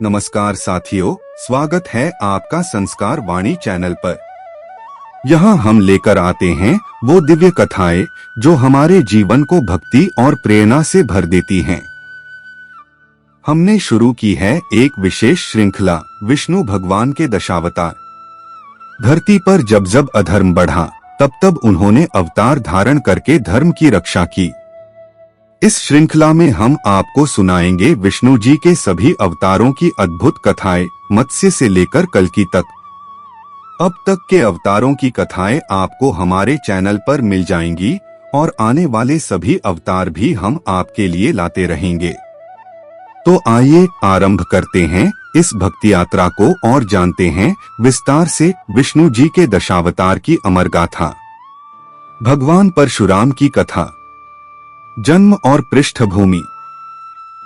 नमस्कार साथियों, स्वागत है आपका संस्कार वाणी चैनल पर। यहाँ हम लेकर आते हैं वो दिव्य कथाएं जो हमारे जीवन को भक्ति और प्रेरणा से भर देती हैं। हमने शुरू की है एक विशेष श्रृंखला, विष्णु भगवान के दशावतार। धरती पर जब जब अधर्म बढ़ा तब तब उन्होंने अवतार धारण करके धर्म की रक्षा की। इस श्रृंखला में हम आपको सुनाएंगे विष्णु जी के सभी अवतारों की अद्भुत कथाएं, मत्स्य से लेकर कल्कि तक। अब तक के अवतारों की कथाएं आपको हमारे चैनल पर मिल जाएंगी और आने वाले सभी अवतार भी हम आपके लिए लाते रहेंगे। तो आइए आरंभ करते हैं इस भक्ति यात्रा को और जानते हैं विस्तार से विष्णु जी के दशावतार की अमर गाथा। भगवान परशुराम की कथा। जन्म और पृष्ठभूमि।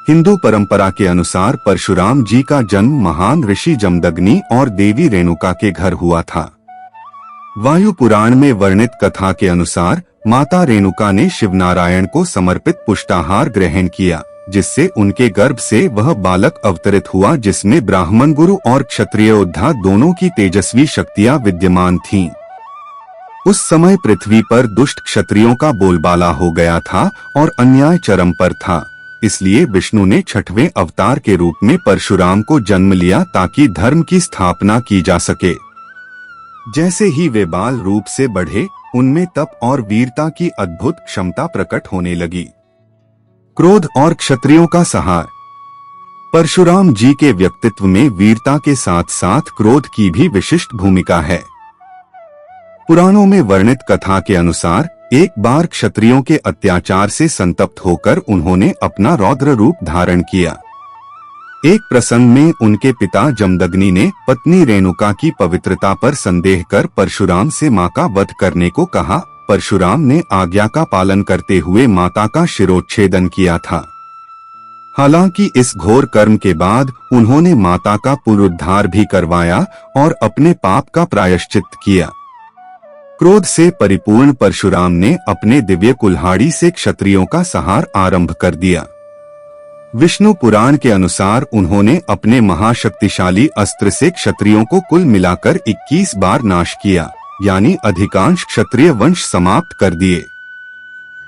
हिंदू परंपरा के अनुसार परशुराम जी का जन्म महान ऋषि जमदग्नि और देवी रेणुका के घर हुआ था। वायु पुराण में वर्णित कथा के अनुसार माता रेणुका ने शिवनारायण को समर्पित पुष्टाहार ग्रहण किया, जिससे उनके गर्भ से वह बालक अवतरित हुआ जिसमें ब्राह्मण गुरु और क्षत्रिय योद्धा दोनों की तेजस्वी शक्तियां विद्यमान थीं। उस समय पृथ्वी पर दुष्ट क्षत्रियों का बोलबाला हो गया था और अन्याय चरम पर था। इसलिए विष्णु ने छठवें अवतार के रूप में परशुराम को जन्म लिया ताकि धर्म की स्थापना की जा सके। जैसे ही वे बाल रूप से बढ़े, उनमें तप और वीरता की अद्भुत क्षमता प्रकट होने लगी। क्रोध और क्षत्रियों का सहार। परशुराम जी के व्यक्तित्व में वीरता के साथ साथ क्रोध की भी विशिष्ट भूमिका है। पुराणों में वर्णित कथा के अनुसार एक बार क्षत्रियों के अत्याचार से संतप्त होकर उन्होंने अपना रौद्र रूप धारण किया। एक प्रसंग में उनके पिता जमदग्नि ने पत्नी रेणुका की पवित्रता पर संदेह कर परशुराम से मां का वध करने को कहा। परशुराम ने आज्ञा का पालन करते हुए माता का शिरोच्छेदन किया था। हालांकि इस घोर कर्म के बाद उन्होंने माता का पुनरुद्धार भी करवाया और अपने पाप का प्रायश्चित किया। क्रोध से परिपूर्ण परशुराम ने अपने दिव्य कुल्हाड़ी से क्षत्रियों का संहार आरंभ कर दिया। विष्णु पुराण के अनुसार उन्होंने अपने महाशक्तिशाली अस्त्र से क्षत्रियों को कुल मिलाकर 21 बार नाश किया, यानी अधिकांश क्षत्रिय वंश समाप्त कर दिए।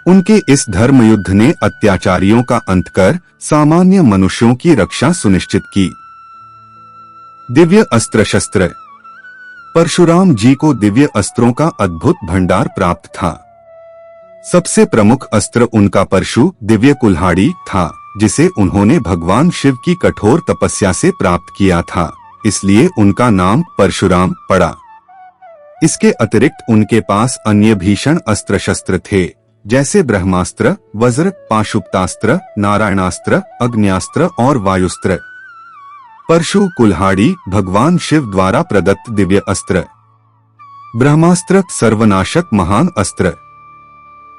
उनके इस धर्म युद्ध ने अत्याचारियों का अंत कर सामान्य मनुष्यों की रक्षा सुनिश्चित की। दिव्य अस्त्र शस्त्र। परशुराम जी को दिव्य अस्त्रों का अद्भुत भंडार प्राप्त था। सबसे प्रमुख अस्त्र उनका परशु दिव्य कुल्हाड़ी था, जिसे उन्होंने भगवान शिव की कठोर तपस्या से प्राप्त किया था, इसलिए उनका नाम परशुराम पड़ा। इसके अतिरिक्त उनके पास अन्य भीषण अस्त्र शस्त्र थे, जैसे ब्रह्मास्त्र, वज्र, पाशुपतास्त्र, नारायणास्त्र, अग्न्यास्त्र और वायुस्त्र। परशु कुल्हाड़ी भगवान शिव द्वारा प्रदत्त दिव्य अस्त्र। ब्रह्मास्त्र सर्वनाशक महान अस्त्र।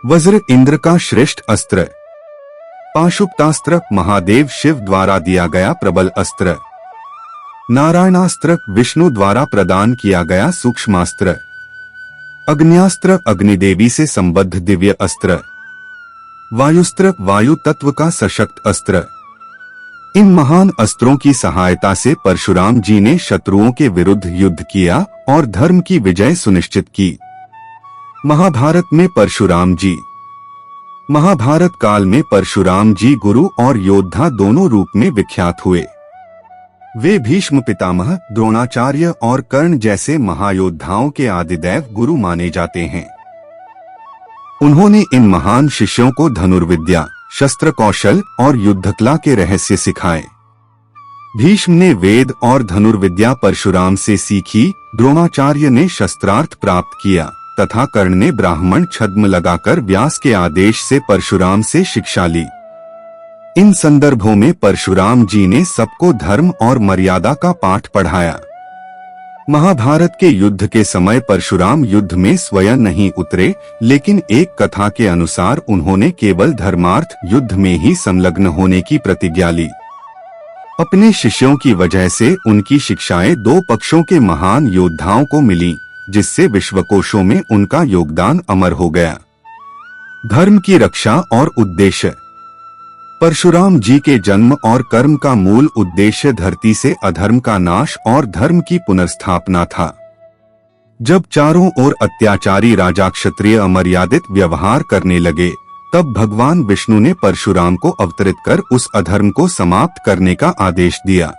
वज्र इंद्र का श्रेष्ठ अस्त्र। पाशुपतास्त्र महादेव शिव द्वारा दिया गया प्रबल अस्त्र। नारायणास्त्र विष्णु द्वारा प्रदान किया गया सूक्ष्मास्त्र। अग्न्यास्त्र अग्निदेवी से संबद्ध दिव्य अस्त्र। वायुस्त्र वायु तत्व का सशक्त अस्त्र। इन महान अस्त्रों की सहायता से परशुराम जी ने शत्रुओं के विरुद्ध युद्ध किया और धर्म की विजय सुनिश्चित की। महाभारत में परशुराम जी। महाभारत काल में परशुराम जी गुरु और योद्धा दोनों रूप में विख्यात हुए। वे भीष्म पितामह, द्रोणाचार्य और कर्ण जैसे महायोद्धाओं के आदिदेव गुरु माने जाते हैं। उन्होंने इन महान शिष्यों को धनुर्विद्या, शस्त्र कौशल और युद्धकला के रहस्य सिखाए। भीष्म ने वेद और धनुर्विद्या परशुराम से सीखी, द्रोणाचार्य ने शस्त्रार्थ प्राप्त किया तथा कर्ण ने ब्राह्मण छद्म लगाकर व्यास के आदेश से परशुराम से शिक्षा ली। इन संदर्भों में परशुराम जी ने सबको धर्म और मर्यादा का पाठ पढ़ाया। महाभारत के युद्ध के समय परशुराम युद्ध में स्वयं नहीं उतरे, लेकिन एक कथा के अनुसार उन्होंने केवल धर्मार्थ युद्ध में ही संलग्न होने की प्रतिज्ञा ली। अपने शिष्यों की वजह से उनकी शिक्षाएं दो पक्षों के महान योद्धाओं को मिली, जिससे विश्वकोशों में उनका योगदान अमर हो गया। धर्म की रक्षा और उद्देश्य। परशुराम जी के जन्म और कर्म का मूल उद्देश्य धरती से अधर्म का नाश और धर्म की पुनर्स्थापना था। जब चारों ओर अत्याचारी राजा क्षत्रिय अमर्यादित व्यवहार करने लगे, तब भगवान विष्णु ने परशुराम को अवतरित कर उस अधर्म को समाप्त करने का आदेश दिया।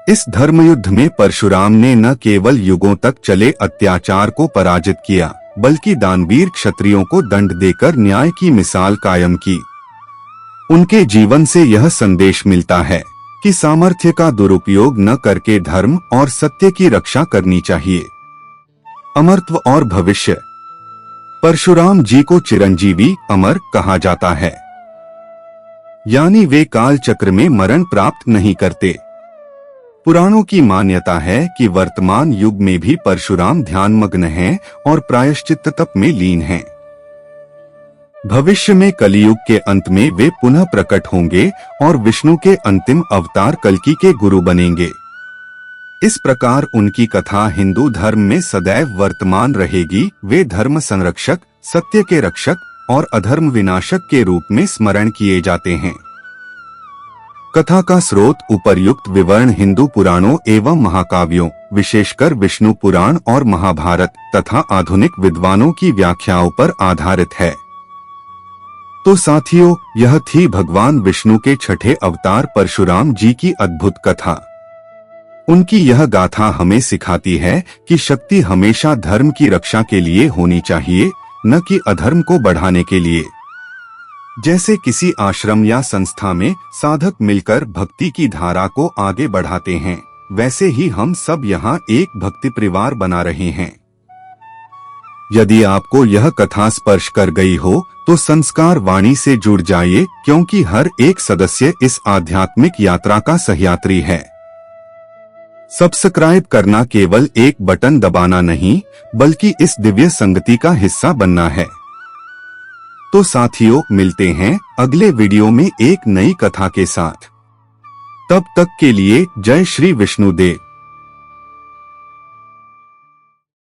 इस धर्मयुद्ध में परशुराम ने न केवल युगों तक चले अत्याचार को पराजित किया, बल्कि दानवीर क्षत्रियों को दंड देकर न्याय की मिसाल कायम की। उनके जीवन से यह संदेश मिलता है कि सामर्थ्य का दुरुपयोग न करके धर्म और सत्य की रक्षा करनी चाहिए। अमरत्व और भविष्य। परशुराम जी को चिरंजीवी अमर कहा जाता है, यानी वे काल चक्र में मरण प्राप्त नहीं करते। पुराणों की मान्यता है कि वर्तमान युग में भी परशुराम ध्यानमग्न हैं और प्रायश्चित्त तप में लीन हैं। भविष्य में कलियुग के अंत में वे पुनः प्रकट होंगे और विष्णु के अंतिम अवतार कल्कि के गुरु बनेंगे। इस प्रकार उनकी कथा हिंदू धर्म में सदैव वर्तमान रहेगी। वे धर्म संरक्षक, सत्य के रक्षक और अधर्म विनाशक के रूप में स्मरण किए जाते हैं। कथा का स्रोत उपर्युक्त विवरण हिंदू पुराणों एवं महाकाव्यों, विशेषकर विष्णु पुराण और महाभारत तथा आधुनिक विद्वानों की व्याख्याओं पर आधारित है। तो साथियों, यह थी भगवान विष्णु के छठे अवतार परशुराम जी की अद्भुत कथा। उनकी यह गाथा हमें सिखाती है कि शक्ति हमेशा धर्म की रक्षा के लिए होनी चाहिए, न कि अधर्म को बढ़ाने के लिए। जैसे किसी आश्रम या संस्था में साधक मिलकर भक्ति की धारा को आगे बढ़ाते हैं, वैसे ही हम सब यहाँ एक भक्ति परिवार बना रहे हैं। यदि आपको यह कथा स्पर्श कर गई हो तो संस्कार वाणी से जुड़ जाइए, क्योंकि हर एक सदस्य इस आध्यात्मिक यात्रा का सहयात्री है। सब्सक्राइब करना केवल एक बटन दबाना नहीं, बल्कि इस दिव्य संगति का हिस्सा बनना है। तो साथियों, मिलते हैं अगले वीडियो में एक नई कथा के साथ। तब तक के लिए जय श्री विष्णुदेव।